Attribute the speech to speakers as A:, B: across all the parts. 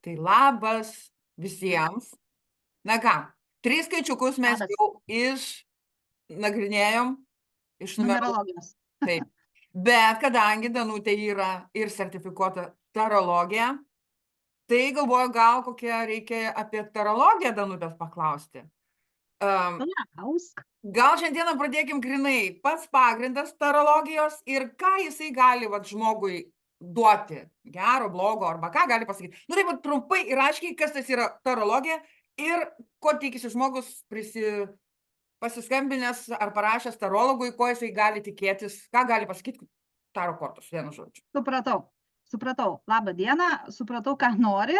A: Tai labas visiems. Na ką, 3 skaičiukus mes
B: Labas.
A: jau išnagrinėjom, išnumeravau.
B: Numerologijos.
A: Taip. Bet kadangi Danutė yra ir sertifikuota tarologė, tai galvoju, gal kokia reikia apie tarologiją Danutės paklausti.
B: Klausk.
A: Gal šiandieną pradėkim grynai pats pagrindas tarologijos ir ką jisai gali vat, žmogui duoti, gero, blogo, arba ką gali pasakyti. Nu taip pat trumpai ir aiškiai, kas tas yra tarologija ir ko tikisi žmogus pasiskambinęs ar parašęs tarologui, ko jisai gali tikėtis, ką gali pasakyti taro kortos, vienu žodžiu.
B: Supratau. Labą dieną. Supratau, ką nori,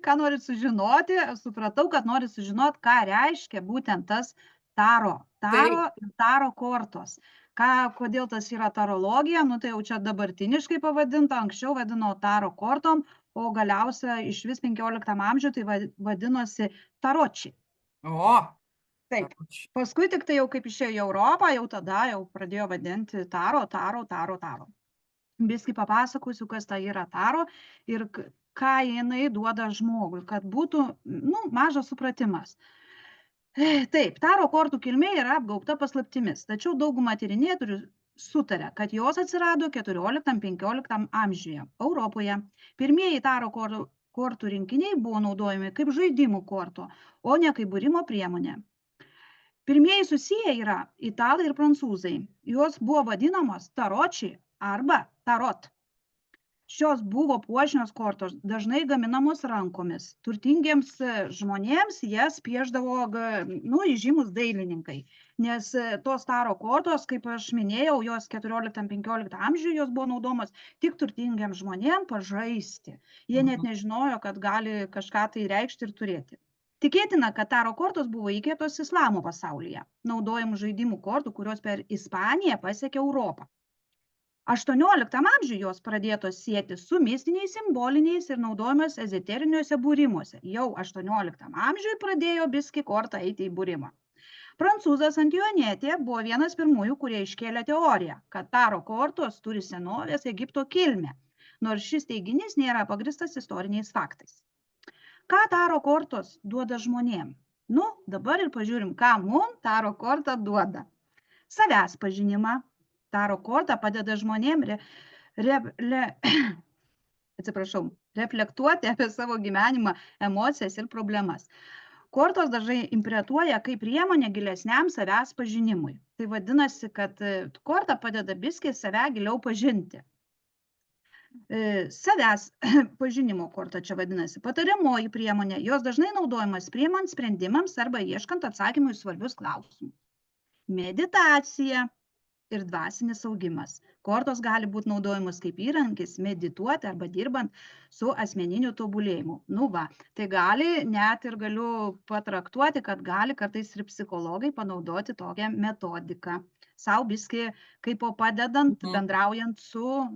B: ką nori sužinoti. Supratau, kad nori sužinoti, ką reiškia būtent tas taro
A: Taip.
B: ir taro kortos. Kodėl tas yra tarologija, nu tai jau čia dabartiniškai pavadinta, anksčiau vadino taro kortom, o galiausia iš vis 15 amžiuje tai vadinosi taročiai.
A: O,
B: Taip. Paskui tik tai jau kaip išėjo į Europą, jau tada jau pradėjo vadinti taro. Biskį papasakosiu, kas tai yra taro ir ką jinai duoda žmogui, kad būtų mažas supratimas. Taip, taro kortų kilmė yra apgaubta paslaptimis, tačiau dauguma tyrinėtojų sutarė, kad jos atsirado 14-15 amžiuje Europoje. Pirmieji taro kortų rinkiniai buvo naudojami kaip žaidimų korto, o ne kaip būrimo priemonė. Pirmieji susiję yra italai ir prancūzai. Jos buvo vadinamos taročiai arba tarot. Šios buvo puošnios kortos, dažnai gaminamos rankomis. Turtingiems žmonėms jas piešdavo įžymus dailininkai, nes tos taro kortos, kaip aš minėjau, jos 14-15 amžiuje jos buvo naudomos tik turtingiems žmonėms pažaisti. Jie net nežinojo, kad gali kažką tai reikšti ir turėti. Tikėtina, kad taro kortos buvo įkvėptos islamo pasaulyje, naudojamų žaidimų kortų, kurios per Ispaniją pasiekė Europą. 18 amžiuje jos pradėtos sieti su mistiniais, simboliniais ir naudojamas ezoteriniuose būrimuose. Jau 18 amžiuje pradėjo biskį kortą eiti į būrimą. Prancūzas Antionetė buvo vienas pirmųjų, kurie iškėlė teoriją, kad taro kortos turi senovės Egipto kilmę, nors šis teiginys nėra pagristas istoriniais faktais. Ką taro kortos duoda žmonėm? Dabar ir pažiūrim, ką mums taro korta duoda. Savęs pažinimą. Taro korta padeda žmonėm reflektuoti apie savo gyvenimą, emocijas ir problemas. Kortos dažnai interpretuoja kaip priemonė gilesniam savęs pažinimui. Tai vadinasi, kad korta padeda biskį save giliau pažinti. Savęs pažinimo korta čia vadinasi patariamoji priemonė. Jos dažnai naudojamas priimant sprendimams arba ieškant atsakymų į svarbius klausimus. Meditacija ir dvasinis augimas. Kortos gali būti naudojamos kaip įrankis medituoti arba dirbant su asmeniniu tobulėjimu. Tai gali net ir galiu patraktuoti, kad gali kartais ir psichologai panaudoti tokią metodiką. Sau biskį kaip padedant, bendraujant su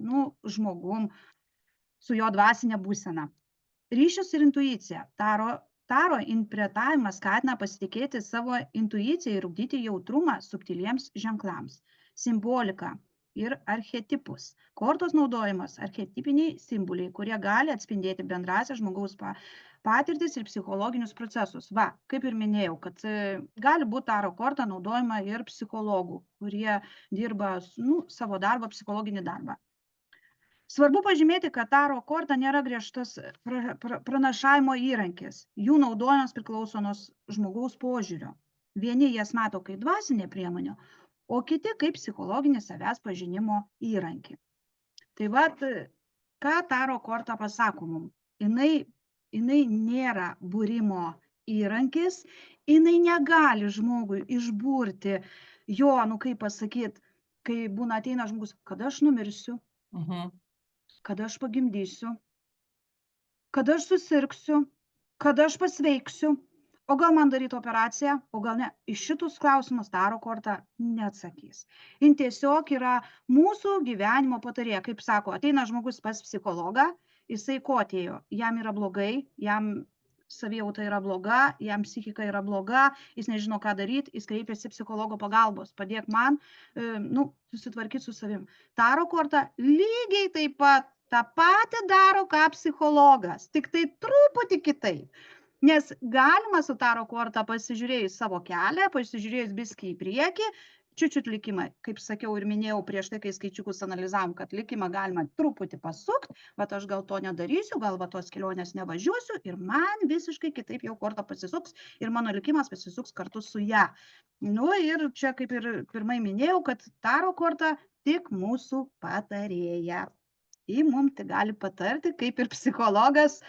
B: žmogum, su jo dvasinė būsena. Ryšius ir intuicija. Taro interpretavimas skatina pasitikėti savo intuiciją ir ugdyti jautrumą subtiliems ženklams. Simbolika ir archetipus. Kortos naudojimas archetipiniai simboliai, kurie gali atspindėti bendrasias žmogaus patirtis ir psichologinius procesus. Kaip ir minėjau, kad gali būti taro korta naudojama ir psichologų, kurie dirba savo darbą, psichologinį darbą. Svarbu pažymėti, kad taro korta nėra griežtas pranašavimo įrankis. Jų naudojimas priklauso nuo žmogaus požiūrio. Vieni jas mato kaip dvasinė priemonė, o kiti kaip psichologinį savęs pažinimo įrankį. Tai ką taro korta pasako mums? Jinai nėra būrimo įrankis, jinai negali žmogui išburti jo, kaip pasakyti, kai būna ateina žmogus, kada aš numirsiu, kada aš pagimdysiu, kada aš susirgsiu, kada aš pasveiksiu, o gal man daryti operaciją, o gal ne. Iš šitus klausimus taro korta neatsakys. Jin tiesiog yra mūsų gyvenimo patarėja. Kaip sako, ateina žmogus pas psichologą, jisai ko atėjo? Jam yra blogai, jam savijauta yra bloga, jam psichika yra bloga, jis nežino, ką daryti, jis kreipiasi psichologo pagalbos. Padėk man, susitvarkyti su savim. Taro korta lygiai taip pat tą patį daro, ką psichologas, tik tai truputį kitaip. Nes galima su taro korta pasižiūrėjus savo kelią, pasižiūrėjus biskį į priekį, čiut-čiut likimą, kaip sakiau ir minėjau prieš tai, kai skaičiukus analizavom, kad likimą galima truputį pasukt, vat aš gal to nedarysiu, gal va tos kelionės nevažiuosiu ir man visiškai kitaip jau korta pasisuks ir mano likimas pasisuks kartu su ja. Nu ir čia kaip ir pirmai minėjau, kad taro korta tik mūsų patarėja. Ji mum tik gali patarti, kaip ir psichologas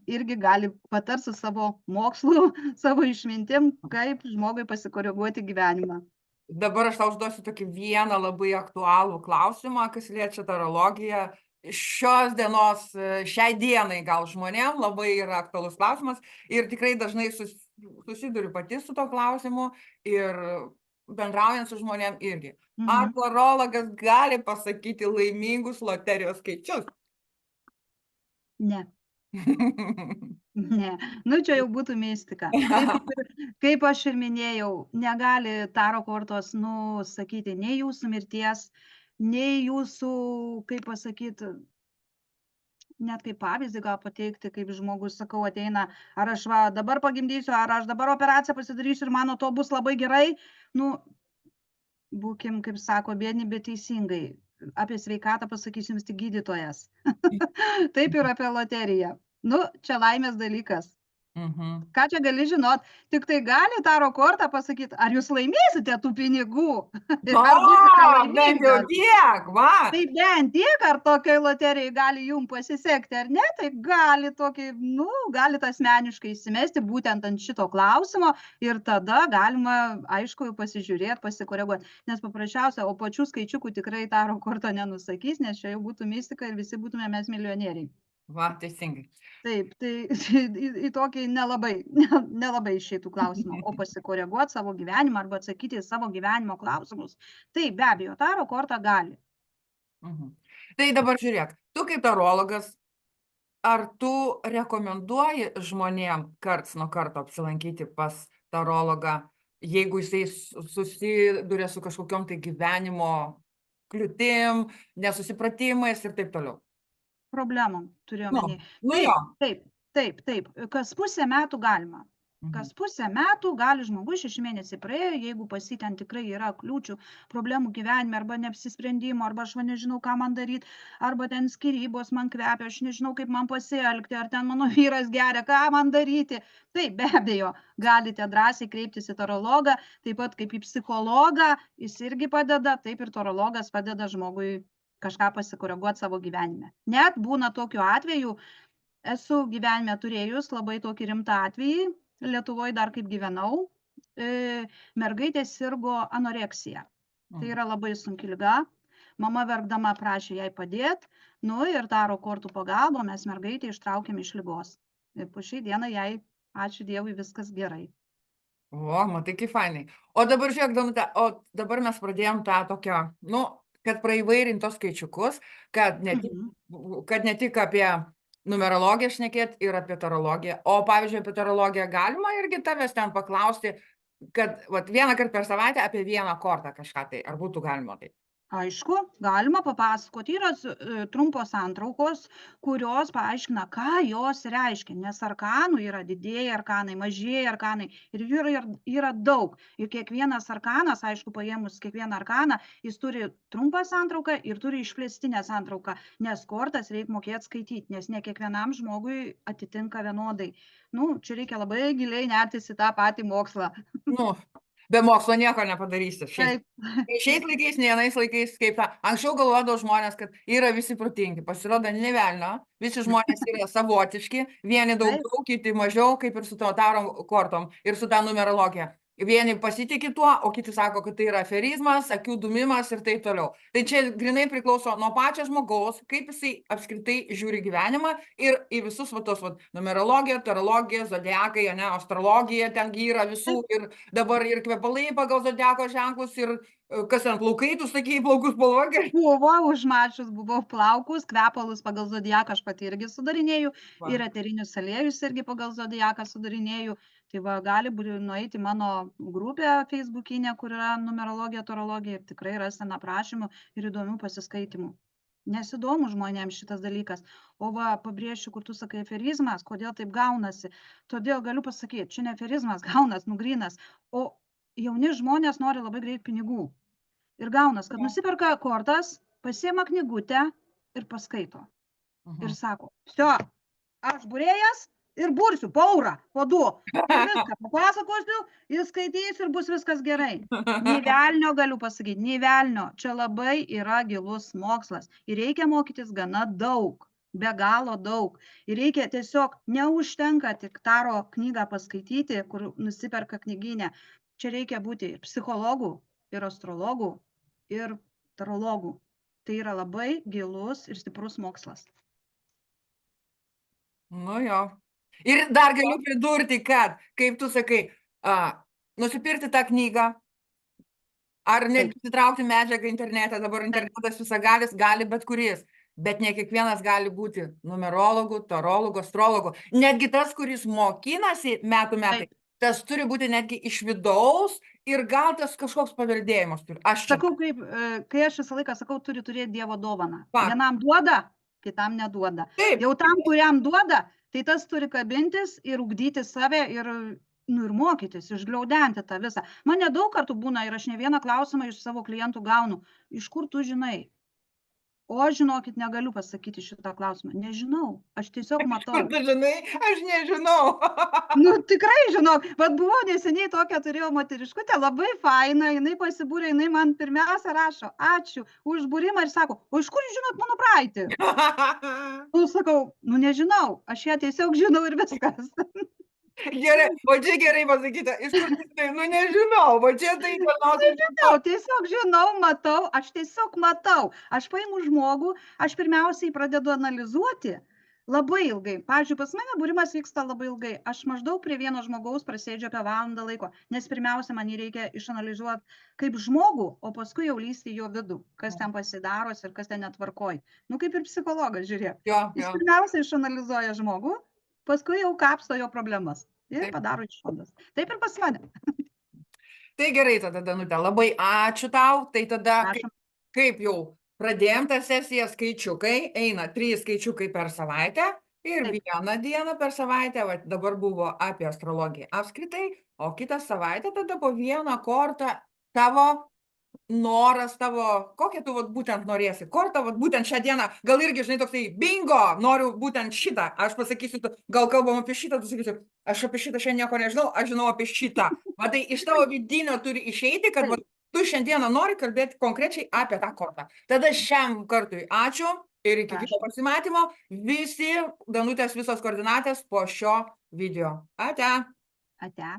B: irgi gali patart su savo mokslu, savo išmintim, kaip žmogui pasikoreguoti gyvenimą.
A: Dabar aš tau užduosiu tokį vieną labai aktualų klausimą, kas liečia tarologiją. Šios dienos, šiai dienai gal žmonėm labai yra aktualus klausimas ir tikrai dažnai susiduriu pati su to klausimu ir bendraujant su žmonėm irgi. Ar tarologas gali pasakyti laimingus loterijos skaičius?
B: Ne. Ne, nu čia jau būtų mistika. Kaip aš ir minėjau, negali taro kortos nusakyti nei jūsų mirties, nei jūsų, kaip pasakyti, net kaip pavyzdį gal pateikti, kaip žmogus, sakau, ateina, ar aš va dabar pagimdysiu, ar aš dabar operaciją pasidarysiu ir mano to bus labai gerai. Nu, būkim, kaip sako, biedni, bet teisingai. Apie sveikatą pasakys jums tik gydytojas. Taip ir apie loteriją. Nu, čia laimės dalykas. Ką čia gali žinot? Tik tai gali taro kortą pasakyti, ar jūs laimėsite tų pinigų. Ar būsite
A: bent jau
B: laimingas.
A: tiek, va.
B: Tai bent tiek, ar tokiai loterijai gali jum pasisekti, ar ne, tai gali tokį, nu, galit asmeniškai įsimesti būtent ant šito klausimo ir tada galima, aišku, pasižiūrėti, pasikoreguoti. Nes paprasčiausia, o pačių skaičiukų tikrai taro korto nenusakys, nes čia jau būtų mistika ir visi būtume mes milijonieriai.
A: Va, teisingai.
B: Taip, tai į tokį nelabai išeitų klausimą, o pasikoreguoti savo gyvenimą arba atsakyti į savo gyvenimo klausimus. Taip, be abejo, taro kortą gali.
A: Tai dabar žiūrėk, tu kaip tarologas, ar tu rekomenduoji žmonėm karts nuo karto apsilankyti pas tarologą, jeigu jisai susiduria su kažkokiom tai gyvenimo kliūtim, nesusipratimais ir taip toliau?
B: Problemom turiu
A: Nu,
B: omeny.
A: nu jo.
B: Taip. Kas pusę metų galima. Kas pusę metų gali žmogus, 6 mėnesiai praėjo, jeigu pas jį ten tikrai yra kliūčių, problemų gyvenime, arba neapsisprendimo, arba aš nežinau, ką man daryti, arba ten skyrybos man kvepia, aš nežinau, kaip man pasielgti, ar ten mano vyras geria, ką man daryti. Taip, be abejo, galite drąsiai kreiptis į tarologą, taip pat kaip į psichologą, jis irgi padeda, taip ir tarologas padeda žmogui kažką pasikoreguoti savo gyvenime. Net būna tokiu atveju, esu gyvenime turėjus labai tokį rimtą atvejį, Lietuvoje dar kaip gyvenau, mergaitė sirgo anoreksija. Tai yra labai sunki liga, mama verkdama prašė jai padėti, nu ir taro kortų pagalba mes mergaitę ištraukėm iš ligos. Ir po šiai dienai jai, ačiū Dievui, viskas gerai.
A: O, matai, kaip fainai. O dabar žiūrėk, Danute, o dabar mes pradėjom tą tokią, nu, kad praįvairintos skaičiukus, kad ne tik apie numerologiją šnekėt ir apie tarologiją. O pavyzdžiui, apie tarologiją galima irgi tavęs ten paklausti, kad vat, vieną kartą per savaitę apie vieną kortą kažką tai, ar būtų galima tai?
B: Aišku, galima papasakoti. Yra trumpos santraukos, kurios paaiškina, ką jos reiškia. Nes arkanų yra didieji arkanai, mažieji arkanai ir jų yra daug. Ir kiekvienas arkanas, aišku, paėmus kiekvieną arkaną, jis turi trumpą santrauką ir turi išplėstinę santrauką. Nes kortas reikia mokėti skaityti, nes ne kiekvienam žmogui atitinka vienodai. Nu, čia reikia labai giliai nertis į tą patį mokslą.
A: Nu, be mokslo nieko nepadarysi.
B: Taip.
A: Šiais laikais, ne vienais laikais, kaip tą. Anksčiau galvodavo žmonės, kad yra visi protingi. Pasirodo, ne velnio. Visi žmonės yra savotiški. Vieni daugiau, kiti mažiau, kaip ir su to taro kortom ir su ta numerologija. Vieni pasitikė tuo, o kiti sako, kad tai yra aferizmas, akių dumimas ir taip toliau. Tai čia grinai priklauso nuo pačio žmogaus, kaip jisai apskritai žiūri gyvenimą ir į visus va tos numerologija, tarologija, zodiakai, ne, astrologija, tengi yra visų ir dabar ir kvepalai pagal zodiako ženklus ir kas ant plaukai, tu sakei, plaukus spalva.
B: Buvo užmačius, buvau plaukus, kvepalus pagal zodiaką aš pati irgi sudarinėju ir eterinius aliejus irgi pagal zodiaką sudarinėju. Tai va, gali nueiti mano grupę Facebookinę, kur yra numerologija, tarologija ir tikrai rasti aprašymų ir įdomių pasiskaitimų. Nesidomu žmonėms šitas dalykas. O va, pabrėšiu, kur tu sakai aferizmas, kodėl taip gaunasi. Todėl galiu pasakyti, čia ne aferizmas gaunas, nugrynas, o jauni žmonės nori labai greit pinigų. Ir gaunas, kad nusiperka kortas, pasiema knygutę ir paskaito. Ir sako, "Vsio, aš būrėjas ir bursiu po eurą, po 2. Ir viską papasakosiu, jis skaitys ir bus viskas gerai." Nei velnio galiu pasakyti, nei velnio. Čia labai yra gilus mokslas. Ir reikia mokytis gana daug, be galo daug. Ir reikia tiesiog, neužtenka tik taro knygą paskaityti, kur nusiperka knygyne. Čia reikia būti ir psichologų, ir astrologų, ir tarologų. Tai yra labai gilus ir stiprus mokslas.
A: Nu jo. Ir dar galiu pridurti, kad, kaip tu sakai, nusipirkti tą knygą, ar net įsitraukti medžiagą internete, dabar internetas visagalis, gali bet kuris, bet ne kiekvienas gali būti numerologu, tarologu, astrologu. Netgi tas, kuris mokinasi metų metai, tas turi būti netgi iš vidaus ir gal tas kažkoks paveldėjimas turi. Aš čia.
B: Sakau, kai aš visą laiką sakau, turi turėti Dievo dovaną.
A: Va.
B: Vienam duoda, kitam neduoda.
A: Taip.
B: Jau tam, kuriam duoda, tai tas turi kabintis ir ugdyti save ir mokytis, išgliaudenti tą visą. Man nedaug kartų būna ir aš ne vieną klausimą iš savo klientų gaunu. Iš kur tu žinai? O aš, žinokit, negaliu pasakyti šitą klausimą. Nežinau. Aš tiesiog matau.
A: Kur tu žinai? Aš nežinau.
B: Nu, tikrai žinok. Bet buvo neseniai tokia, turėjau moteriškutę, labai faina, jinai pasibūrė, jinai man pirmiausia rašo, ačiū už būrimą ir sako, o iš kur jūs žinot mano praeitį? Nu, sakau, nu nežinau, aš ją tiesiog žinau ir viskas.
A: Gerai, o čia gerai pasakyta, iš kur tai, nu nežinau, o čia tai,
B: Nežinau, tiesiog žinau, matau, aš tiesiog matau. Aš paimu žmogų, aš pirmiausiai pradedu analizuoti labai ilgai. Pavyzdžiui, pas mane būrimas vyksta labai ilgai. Aš maždaug prie vieno žmogaus prasėdžiu apie valandą laiko, nes pirmiausia, man jį reikia išanalizuoti kaip žmogų, o paskui jau lysti į jo vidų, kas ten pasidaros ir kas ten netvarkoj. Nu, kaip ir psichologas, žiūrėk. Jis pirmiausia išanalizuoja žmogų, paskui jau kapsto jo problemas ir padaro išvadas. Taip ir pas mane.
A: Tai gerai tada, Danute, labai ačiū tau. Tai tada, kaip jau pradėjom tą sesiją, skaičiukai, eina 3 skaičiukai per savaitę ir vieną dieną per savaitę, va, dabar buvo apie astrologiją apskritai, o kitą savaitę tada po vieną kortą tavo noras, tavo, kokią tu vat, būtent norėsi, kortą, vat, būtent šią dieną, gal irgi, žinai, toksai, bingo, noriu būtent šitą, aš pasakysiu, gal kalbam apie šitą, tu sakysiu, aš apie šitą šiandien nieko nežinau, aš žinau apie šitą. Matai, iš tavo vidinio turi išeiti, kad vat, tu šiandieną nori kalbėti konkrečiai apie tą kortą. Tada šiam kartui ačiū ir iki kito pasimatymo. Visi Danutės visos koordinatės po šio video. Ate.
B: Ate.